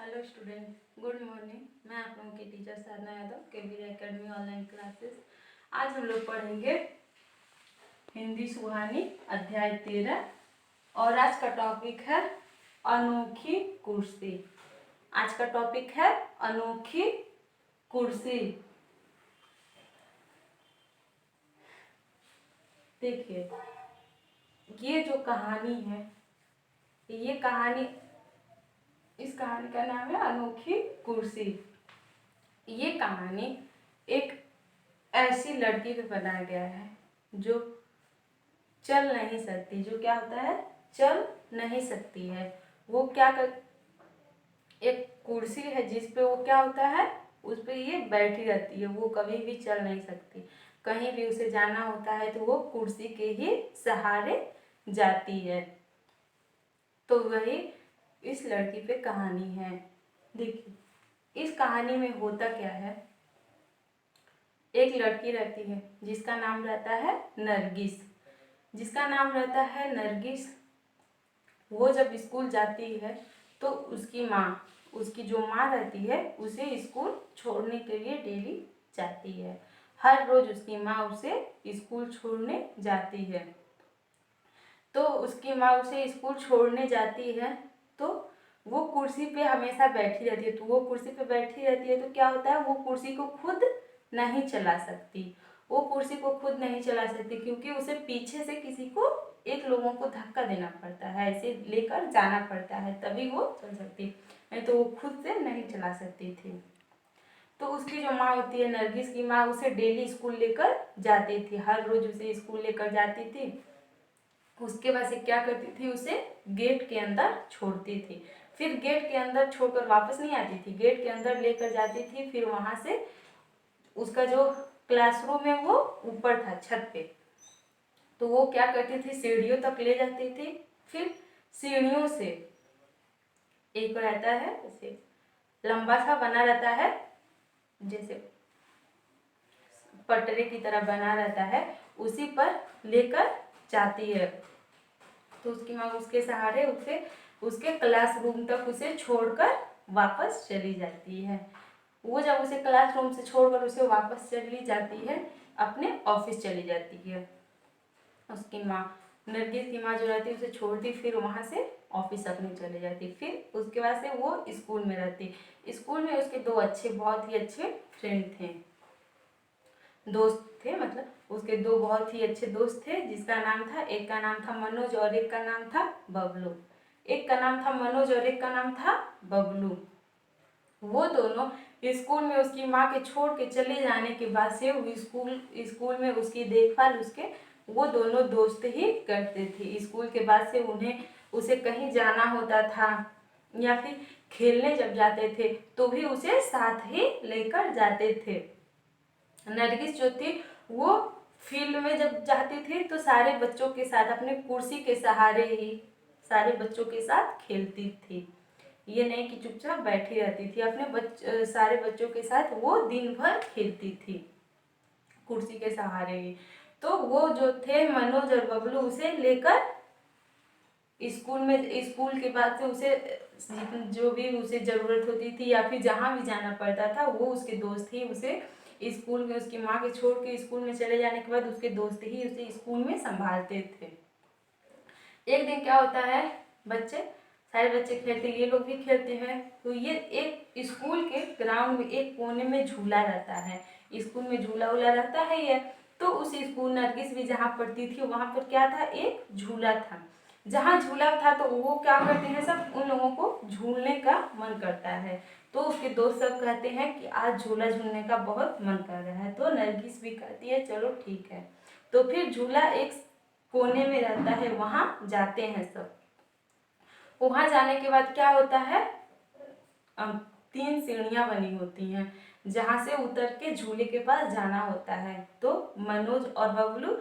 Hello student, good morning. मैं आप लोगों की teacher Sadhana Yadav, KBR academy online classes. आज हम लोग पढ़ेंगे हिंदी सुहानी अध्याय 13 और आज का टॉपिक है अनोखी कुर्सी। आज का टॉपिक है अनोखी कुर्सी। देखिए, ये जो कहानी है, ये कहानी, इस कहानी का नाम है अनोखी कुर्सी। ये कहानी एक ऐसी लड़की पे बनाया गया है जो चल नहीं सकती। जो क्या होता है, चल नहीं सकती है। वो क्या कर, एक कुर्सी है जिस पे वो क्या होता है, उस पे ये बैठी रहती है। वो कभी भी चल नहीं सकती। कहीं भी उसे जाना होता है तो वो कुर्सी के ही सहारे जाती है। तो वही इस लड़की पे कहानी है। देखिए, इस कहानी में होता क्या है, एक लड़की रहती है जिसका नाम रहता है नरगिस। जिसका नाम रहता है नरगिस, वो जब स्कूल जाती है तो उसकी माँ, उसकी जो माँ रहती है, उसे स्कूल छोड़ने के लिए डेली जाती है। हर रोज उसकी माँ उसे स्कूल छोड़ने जाती है। तो उसकी माँ उसे स्कूल छोड़ने जाती है तो वो कुर्सी पे हमेशा बैठी रहती है। तो वो कुर्सी पे बैठी रहती है तो क्या होता है, वो कुर्सी को खुद नहीं चला सकती। वो कुर्सी को खुद नहीं चला सकती क्योंकि उसे पीछे से किसी को, एक लोगों को धक्का देना पड़ता है, ऐसे लेकर जाना पड़ता है, तभी वो चल सकती। नहीं तो वो खुद से नहीं चला सकती थी। तो उसकी जो माँ होती है, नरगिस की माँ, उसे डेली स्कूल लेकर जाती थी। हर रोज उसे स्कूल लेकर जाती थी। उसके बाद से क्या करती थी, उसे गेट के अंदर छोड़ती थी। फिर गेट के अंदर छोड़कर वापस नहीं आती थी, गेट के अंदर लेकर जाती थी। फिर वहां से उसका जो क्लासरूम है वो ऊपर था, छत पे। तो वो क्या करती थी, सीढ़ियों तक ले जाती थी। फिर सीढ़ियों से एक रहता है, जैसे लंबा सा बना रहता है, जैसे पटरे की तरह बना रहता है, उसी पर लेकर जाती है। तो उसकी माँ उसके सहारे उसे उसके क्लासरूम तक उसे छोड़कर वापस चली जाती है। वो जब उसे क्लासरूम से छोड़कर उसे वापस चली जाती है, अपने ऑफिस चली जाती है। उसकी माँ, नरगिस की माँ जो रहती है, उसे छोड़ती, फिर वहाँ से ऑफिस अपने चले जाती। फिर उसके बाद से वो स्कूल में रहती। स्कूल में उसके दो अच्छे, बहुत ही अच्छे फ्रेंड थे, दोस्त थे। मतलब उसके दो बहुत ही अच्छे दोस्त थे, जिसका नाम था, एक का नाम था मनोज और एक का नाम था बबलू। एक का नाम था मनोज और एक का नाम था बबलू। वो दोनों स्कूल में उसकी माँ के छोड़ के चले जाने के बाद से स्कूल में उसकी देखभाल उसके वो दोनों दोस्त ही करते थे। स्कूल के बाद से उसे कहीं जाना होता था या फिर खेलने जब जाते थे तो भी उसे साथ ही लेकर जाते थे। नरगिस जो थी वो फील्ड में जब जाती थी तो सारे बच्चों के साथ, अपने कुर्सी के सहारे ही सारे बच्चों के साथ खेलती थी। ये नहीं कि चुपचाप बैठी रहती थी, अपने सारे बच्चों के साथ वो दिन भर खेलती थी कुर्सी के सहारे ही। तो वो जो थे मनोज और बबलू, उसे लेकर स्कूल के बाद से उसे जो भी उसे ज़रूरत होती थी या फिर जहाँ भी जाना पड़ता था, वो उसके दोस्त ही उसे स्कूल में, उसकी माँ के छोड़ के स्कूल में चले जाने के बाद उसके दोस्त ही उसे स्कूल में संभालते थे। एक दिन क्या होता है, सारे बच्चे खेलते, ये लोग भी खेलते हैं। तो ये एक स्कूल के ग्राउंड में एक कोने में झूला रहता है। स्कूल में झूला वूला रहता है ये। तो उस स्कूल, नरगिस भी जहाँ पढ़ती थी वहाँ पर क्या था, एक झूला था। जहाँ झूला था तो वो क्या करते हैं, सब उन लोगों को झूलने का मन करता है। तो उसके दोस्त सब कहते हैं कि आज झूला झूलने का बहुत मन कर रहा है। तो नरगिस भी कहती है चलो ठीक है। तो फिर झूला एक कोने में रहता है, वहां जाते हैं सब। वहां जाने के बाद क्या होता है, 3 सीढ़ियां बनी होती हैं जहां से उतर के झूले के पास जाना होता है। तो मनोज और बबलू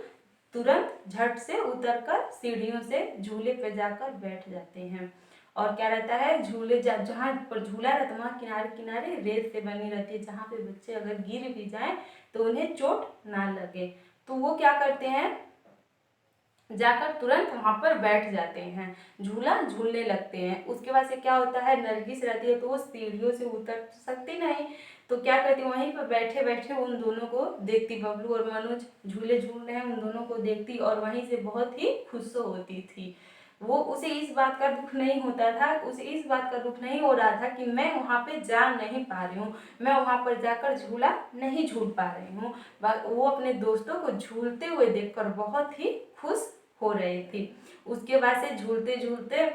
तुरंत झट से उतरकर सीढ़ियों से झूले पे जाकर बैठ जाते हैं। और क्या रहता है, झूले जहाँ पर झूला रहता है वहाँ किनारे किनारे रेत से बनी रहती है, जहाँ पे बच्चे अगर गिर भी जाएं तो उन्हें चोट ना लगे। तो वो क्या करते हैं, जाकर तुरंत वहाँ पर बैठ जाते हैं, झूला झूलने लगते हैं। उसके बाद से क्या होता है, नरगिस रहती है तो वो सीढ़ियों से उतर सकती नहीं, तो क्या करती, वहीं पर बैठे बैठे उन दोनों को देखती, बबलू और मनोज झूले झूल रहे हैं, उन दोनों को देखती और वहीं से बहुत ही खुश होती थी। वो उसे इस बात का दुख नहीं होता था, उसे इस बात का दुख नहीं हो रहा था कि मैं वहाँ पे जा नहीं पा रही हूँ, मैं वहाँ पर जाकर झूला नहीं झूल पा रही हूँ। वो अपने दोस्तों को झूलते हुए देखकर बहुत ही खुश हो रही थी। उसके बाद से झूलते झूलते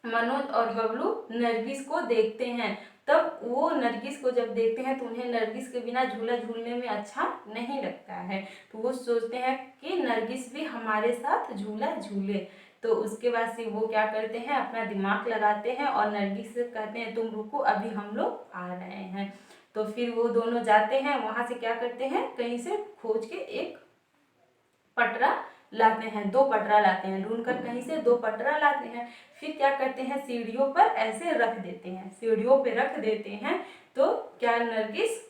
मनोज और बबलू नरगिस को देखते हैं। तब वो नरगिस को जब देखते हैं तो उन्हें नरगिस के बिना झूला झूलने में अच्छा नहीं लगता है, तो वो सोचते हैं कि नरगिस भी हमारे साथ झूला झूले। तो उसके बाद से वो क्या करते हैं, अपना दिमाग लगाते हैं और नरगिस से कहते हैं तुम रुको, अभी हम लोग आ रहे हैं। तो फिर वो दोनों जाते हैं, वहाँ से क्या करते हैं, कहीं से खोज के एक पटरा लाते हैं, 2 पटरा लाते हैं, ढूंढकर कहीं से 2 पटरा लाते हैं। फिर क्या करते हैं, सीढ़ियों पर ऐसे रख देते हैं, सीढ़ियों पे रख देते हैं। तो क्या नरगिस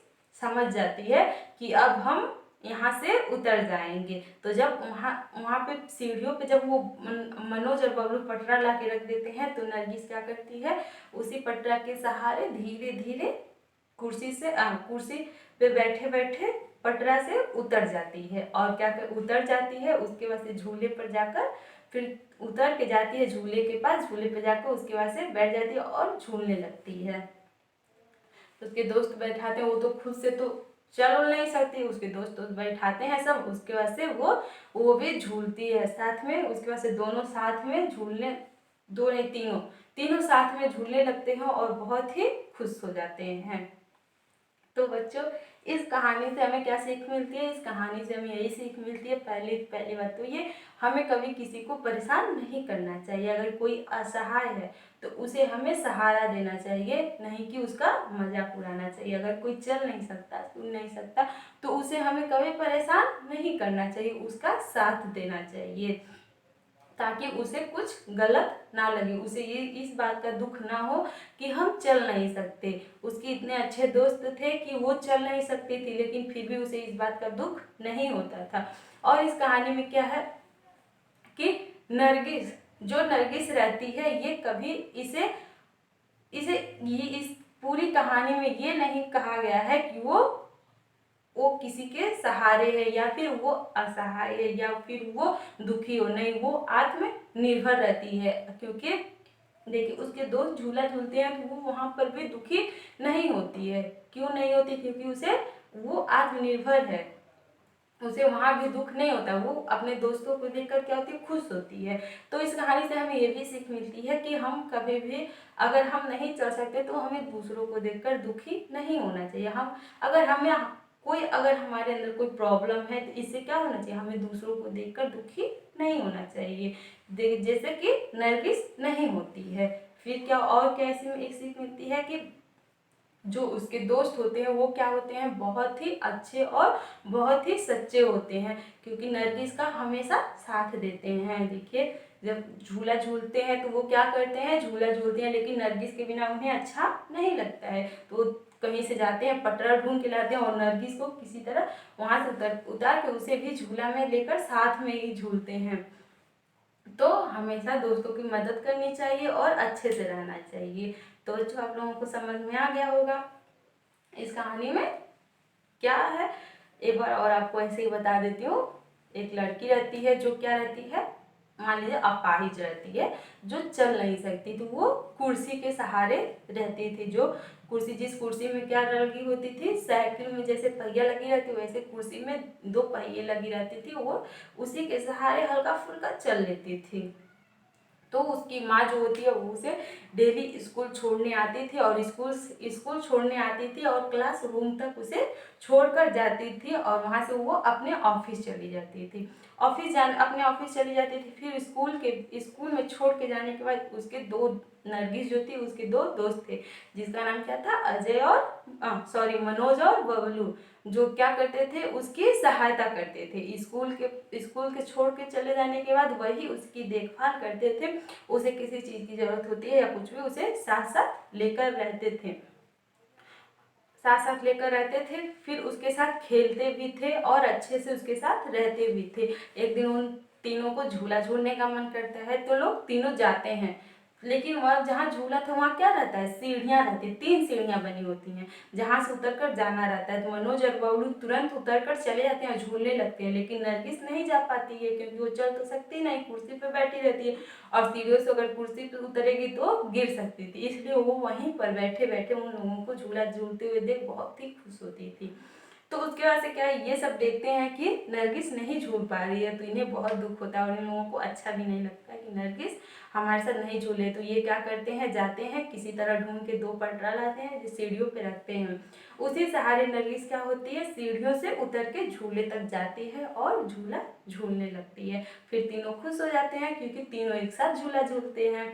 समझ जाती है कि अब हम यहाँ से उतर जाएंगे। तो जब वहाँ वहाँ पे सीढ़ियों पे जब वो मनोज और बबलू पटरा ला के रख देते हैं, तो नरगिस क्या करती है, उसी पटरा के सहारे धीरे धीरे कुर्सी पे बैठे बैठे पटरा से उतर जाती है। और क्या कर उतर जाती है, उसके बाद से झूले पर जाकर फिर उतर के जाती है झूले के पास, झूले पर जाकर उसके बाद से बैठ जाती है और झूलने लगती है। तो उसके दोस्त बैठाते हैं, वो तो खुद से तो चल नहीं सकती, उसके दोस्त बैठाते हैं सब, उसके बाद से वो भी झूलती है साथ में। उसके बाद से दोनों साथ में झूलने, दो नहीं तीनों तीनों साथ में झूलने लगते हैं और बहुत ही खुश हो जाते हैं। तो बच्चों, इस कहानी से हमें क्या सीख मिलती है, इस कहानी से हमें यही सीख मिलती है, पहली बात तो ये, हमें कभी किसी को परेशान नहीं करना चाहिए। अगर कोई असहाय है तो उसे हमें सहारा देना चाहिए, नहीं कि उसका मजाक उड़ाना चाहिए। अगर कोई चल नहीं सकता, सुन नहीं सकता, तो उसे हमें कभी परेशान नहीं करना चाहिए, उसका साथ देना चाहिए, ताकि उसे कुछ गलत ना लगे, उसे ये इस बात का दुख ना हो कि हम चल नहीं सकते। उसके इतने अच्छे दोस्त थे कि वो चल नहीं सकती थी, लेकिन फिर भी उसे इस बात का दुख नहीं होता था। और इस कहानी में क्या है कि नरगिस रहती है, ये कभी इसे इसे ये इस पूरी कहानी में ये नहीं कहा गया है कि वो किसी के सहारे है या फिर वो असहाय है या फिर वो दुखी हो, नहीं, वो आत्मनिर्भर रहती है। क्योंकि देखिए, उसके दोस्त झूला झूलते हैं तो वो वहां पर भी दुखी नहीं होती है। क्यों नहीं होती, क्योंकि उसे वो आत्मनिर्भर है, उसे वहां भी दुख नहीं होता, वो अपने दोस्तों को देखकर क्या होती है, खुश होती है। तो इस कहानी से हमें ये भी सीख मिलती है कि हम कभी भी, अगर हम नहीं चल सकते तो हमें दूसरों को देखकर दुखी नहीं होना चाहिए। अगर हमारे अंदर कोई प्रॉब्लम है तो इससे क्या होना चाहिए, हमें दूसरों को देखकर दुखी नहीं होना चाहिए, जैसे कि नरगिस नहीं होती है। फिर क्या, और क्या इसमें एक सीख मिलती है कि जो उसके दोस्त होते हैं वो क्या होते हैं, बहुत ही अच्छे और बहुत ही सच्चे होते हैं, क्योंकि नरगिस का हमेशा साथ देते हैं। देखिए, जब झूला झूलते हैं तो वो क्या करते हैं, झूला झूलते हैं, लेकिन नरगिस के बिना उन्हें अच्छा नहीं लगता है, तो कहीं से जाते हैं, पटरा ढूंढ के लाते हैं और नरगिस को किसी तरह वहां से उतार के उसे भी झूला में लेकर साथ में ही झूलते हैं। तो हमेशा दोस्तों की मदद करनी चाहिए और अच्छे से रहना चाहिए। तो बच्चों, आप लोगों को समझ में आ गया होगा इस कहानी में क्या है। एक बार और आपको ऐसे ही बता देती हूँ। एक लड़की रहती है जो क्या रहती है, मान लीजिए अपाहिज रहती है, जो चल नहीं सकती, तो वो कुर्सी के सहारे रहती थी। जो कुर्सी, जिस कुर्सी में क्या लगी होती थी, साइकिल में जैसे पहिया लगी रहती, वैसे कुर्सी में 2 पहिए लगी रहती थी, वो उसी के सहारे हल्का फुल्का चल लेती थी। तो उसकी माँ जो होती है वो उसे डेली स्कूल छोड़ने आती थी और स्कूल छोड़ने आती थी और क्लास रूम तक उसे छोड़कर जाती थी, और वहाँ से वो अपने ऑफिस चली जाती थी। अपने ऑफिस चली जाती थी। फिर स्कूल में छोड़ के जाने के बाद उसके 2, नरगिस जो थी उसके 2 दोस्त थे, जिसका नाम क्या था, अजय और मनोज और बबलू, जो क्या करते थे, उसकी सहायता करते थे। स्कूल के छोड़ के चले जाने के बाद वही उसकी देखभाल करते थे, उसे किसी चीज़ की ज़रूरत होती है या कुछ भी, उसे साथ साथ लेकर रहते थे, फिर उसके साथ खेलते भी थे और अच्छे से उसके साथ रहते भी थे। एक दिन तीनों को झूला झूलने का मन करता है तो लोग तीनों जाते हैं। लेकिन वह जहाँ झूला था वहाँ क्या रहता है, सीढ़ियाँ रहती है, 3 सीढ़ियाँ बनी होती हैं जहाँ से उतरकर जाना रहता है। तो मनोज और बबलू तुरंत उतरकर चले जाते हैं, झूलने लगते हैं। लेकिन नरगिस नहीं जा पाती है क्योंकि वो चल तो सकती नहीं, कुर्सी पर बैठी रहती है और सीढ़ियों से अगर कुर्सी पर उतरेगी तो गिर सकती थी, इसलिए वो वहीं पर बैठे बैठे उन लोगों को झूला झूलते हुए देख बहुत ही खुश होती थी। तो उसके बाद से क्या है, ये सब देखते हैं कि नरगिस नहीं झूल पा रही है तो इन्हें बहुत दुख होता है और इन लोगों को अच्छा भी नहीं लगता कि नरगिस हमारे साथ नहीं झूले। तो ये क्या करते हैं, जाते हैं किसी तरह ढूंढ के 2 पटरा लाते हैं जो सीढ़ियों पे रखते हैं। उसी सहारे नरगिस क्या होती है, सीढ़ियों से उतर के झूले तक जाती है और झूला झूलने लगती है। फिर तीनों खुश हो जाते हैं क्योंकि तीनों एक साथ झूला झूलते हैं।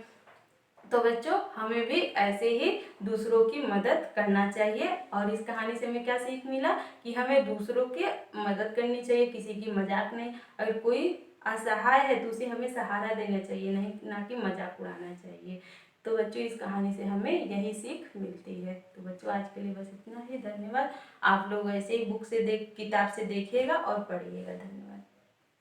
तो बच्चों हमें भी ऐसे ही दूसरों की मदद करना चाहिए। और इस कहानी से हमें क्या सीख मिला कि हमें दूसरों की मदद करनी चाहिए, किसी की मजाक नहीं। अगर कोई असहाय है तो उसे हमें सहारा देना चाहिए, नहीं ना कि मजाक उड़ाना चाहिए। तो बच्चों इस कहानी से हमें यही सीख मिलती है। तो बच्चों आज के लिए बस इतना ही, धन्यवाद। आप लोग ऐसे ही बुक से किताब से देखिएगा और पढ़िएगा। धन्यवाद।